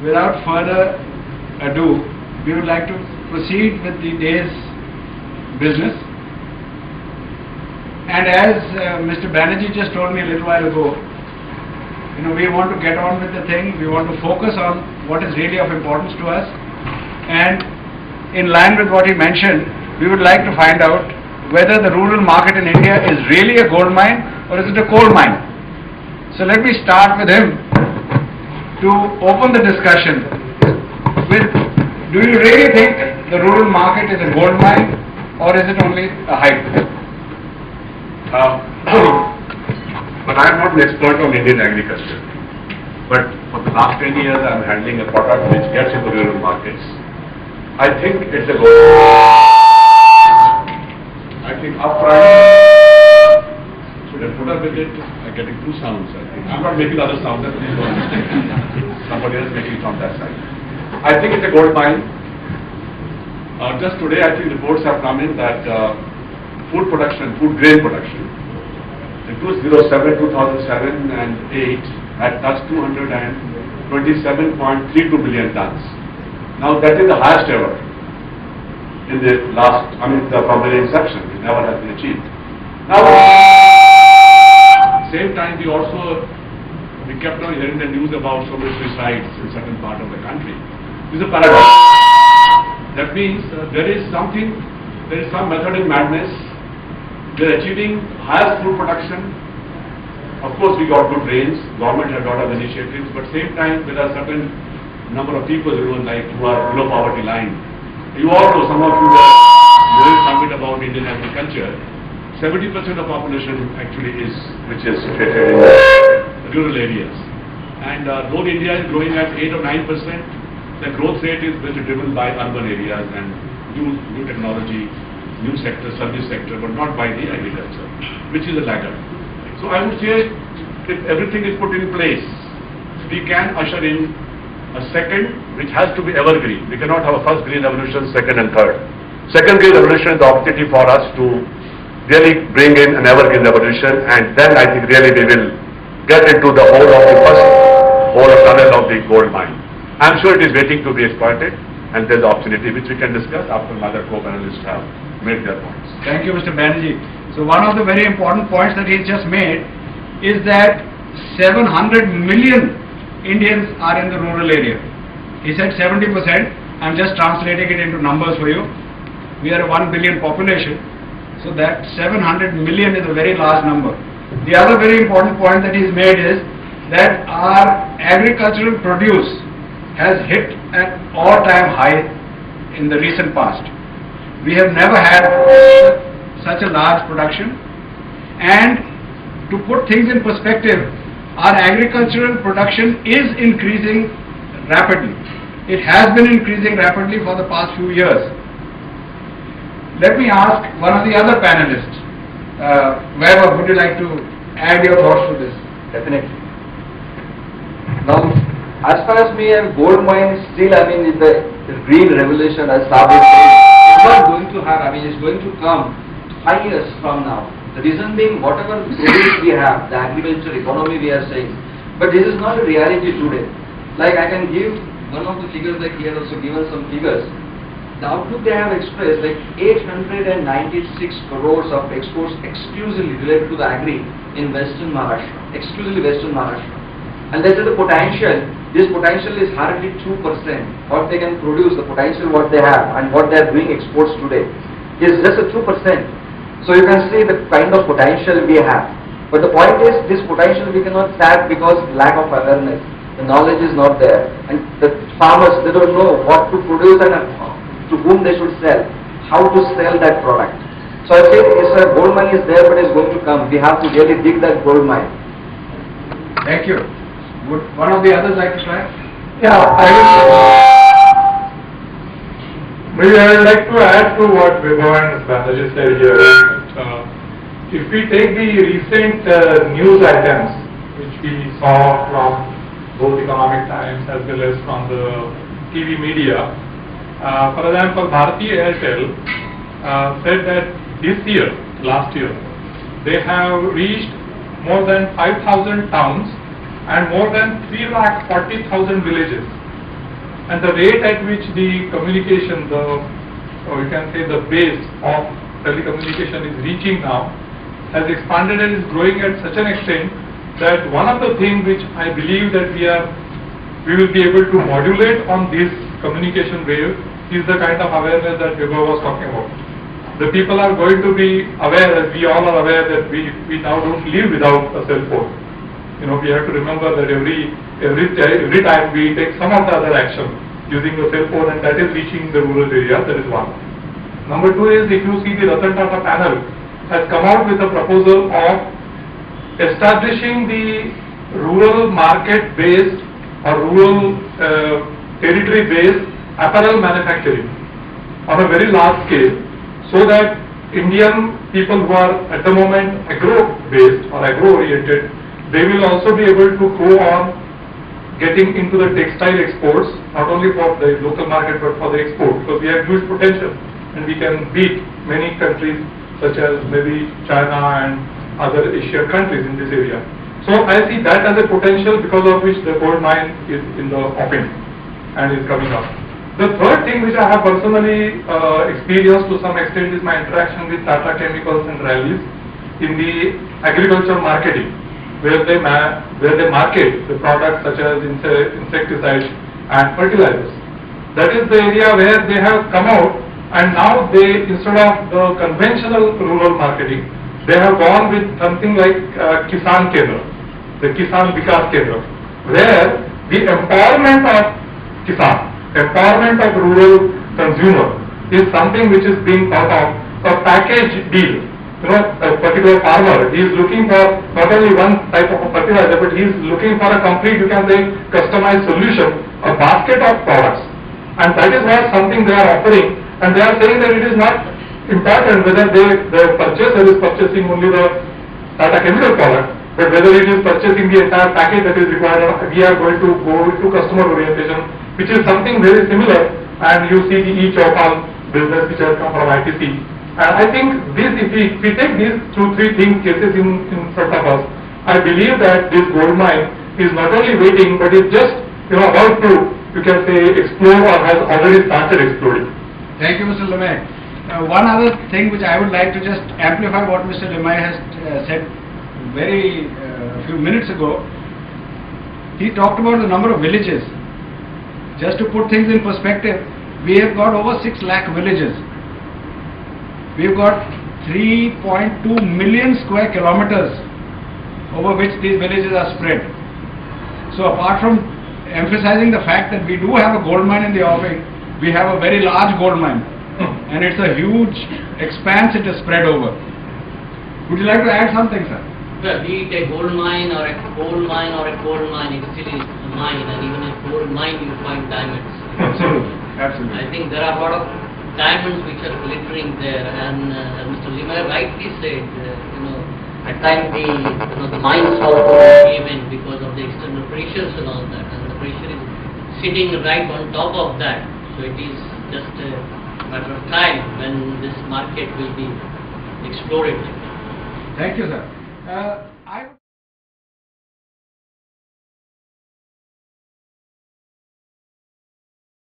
without further ado, we would like to proceed with the day's business. And as Mr. Banerjee just told me a little while ago, we want to get on with the thing. We want to focus on what is really of importance to us. And in line with what he mentioned, we would like to find out whether the rural market in India is really a gold mine or is it a coal mine. So let me start with him to open the discussion with, do you really think the rural market is a gold mine or is it only a hype? But I am not an expert on Indian agriculture. But for the last 10 years I am handling a product which gets into rural markets. I think it's a gold mine. I think upfront, should I put up with it? I'm getting two sounds, I think. I'm not making the other sound, that please don't mistake. Somebody else making it from that side. I think it's a gold mine. Just today, I think reports have come in that food production, food grain production, in 2007 and 8 had touched 227.32 million tons. Now that is the highest ever in the last, from the inception. It never has been achieved. Now, same time we kept on hearing the news about so many suicides in certain part of the country. This is a paradox. That means there is some method in madness. They are achieving highest food production. Of course, we got good rains. Government has a lot of initiatives, but same time there are certain number of people who are below poverty line. You all know, some of you are doing something about Indian agriculture. 70% of population actually which is situated in the rural areas. And though India is growing at 8 or 9%, the growth rate is basically driven by urban areas and new technology, new sector, service sector, but not by the agriculture, which is a laggard. So I would say, if everything is put in place, we can usher in a second, which has to be evergreen. We cannot have a first green revolution, second and third. Second green revolution is the opportunity for us to really bring in an evergreen revolution, and then I think really we will get into the whole of the first whole of tunnel of the gold mine. I'm sure it is waiting to be exploited, and there's the opportunity which we can discuss after my other co-panelists have made their points. Thank you, Mr. Banerjee. So one of the very important points that he just made is that 700 million Indians are in the rural area. He said 70%. I'm just translating it into numbers for you. We are a 1 billion population, so that 700 million is a very large number. The other very important point that he's made is that our agricultural produce has hit an all-time high in the recent past. We have never had such a large production, and to put things in perspective, our agricultural production is increasing rapidly. It has been increasing rapidly for the past few years. Let me ask one of the other panelists, Vaibhav, would you like to add your thoughts to this? Definitely. Now, as far as me and gold mine, still is the green revolution as Sabir said, it's not going to have, it's going to come 5 years from now. The reason being, whatever produce we have, the agriculture economy we are saying, but this is not a reality today. Like I can give one of the figures, like he has also given some figures. The outlook they have expressed, like 896 crores of exports exclusively related to the agri in Western Maharashtra, exclusively Western Maharashtra. And they say the potential, this potential is hardly 2%. What they can produce, the potential what they have and what they are doing exports today is just a 2%. So you can see the kind of potential we have. But the point is, this potential we cannot tap because lack of awareness. The knowledge is not there. And the farmers, they don't know what to produce and to whom they should sell, how to sell that product. So I think gold mine is there, but it's going to come. We have to really dig that gold mine. Thank you. Would one of the others like to try? Yeah, I would like to add to what Vaibhav and Banerjee said here. If we take the recent news items which we saw from both Economic Times as well as from the TV media, for example, Bharti Airtel said that this year, last year, they have reached more than 5,000 towns and more than 3,40,000 villages and the rate at which the communication, or you can say the base of telecommunication is reaching now, has expanded and is growing at such an extent that one of the things which I believe that we will be able to modulate on this communication wave is the kind of awareness that Vibhav was talking about. The people are going to be aware, as we all are aware, that we now don't live without a cell phone. You know, we have to remember that every time we take some of the other action using the cell phone, and that is reaching the rural area. That is one. Number two is, if you see, the Ratan Tata panel has come out with a proposal of establishing the rural market-based or rural territory-based apparel manufacturing on a very large scale, so that Indian people who are at the moment agro-based or agro-oriented, they will also be able to go on getting into the textile exports, not only for the local market but for the export, because we have huge potential and we can beat many countries such as maybe China and other Asian countries in this area. So I see that as a potential, because of which the gold mine is in the offing and is coming up. The third thing which I have personally experienced to some extent is my interaction with Tata Chemicals and Rallis in the agriculture marketing, where they market the products such as insecticides and fertilizers. That is the area where they have come out, and now they, instead of the conventional rural marketing, they have gone with something like Kisan Kendra, the Kisan Vikas Kendra, where the empowerment of Kisan, empowerment of rural consumer is something which is being thought of, a package deal. You know, a particular farmer, he is looking for not only one type of a fertilizer, but he is looking for a complete, you can say, customized solution, a basket of products. And that is what something they are offering, and they are saying that it is not important whether the purchaser is purchasing only the Tata Chemical product, but whether it is purchasing the entire package that is required. We are going to go into customer orientation, which is something very similar, and you see the e-Chaupan business which has come from ITC. And I think this, if we take these 2-3 cases in front of us, I believe that this gold mine is not only waiting, but is just, you know, about to, you can say, explore, or has already started exploring. Thank you, Mr. Limay. One other thing which I would like to just amplify what Mr. Limay has said a few minutes ago. He talked about the number of villages. Just to put things in perspective, we have got over 6 lakh villages. We've got 3.2 million square kilometers over which these villages are spread. So apart from emphasizing the fact that we do have a gold mine in the offing, we have a very large gold mine, and it's a huge expanse it is spread over. Would you like to add something, sir? Well, be it a gold mine or a coal mine or a coal mine, it still is a mine, and even in gold mine you find diamonds. Absolutely, absolutely. I think there are a lot of diamonds which are glittering there, and as Mr. Limay rightly said, at times the mines also came in because of the external pressures and all that, and the pressure is sitting right on top of that. So it is just a matter of time when this market will be explored. Thank you, sir.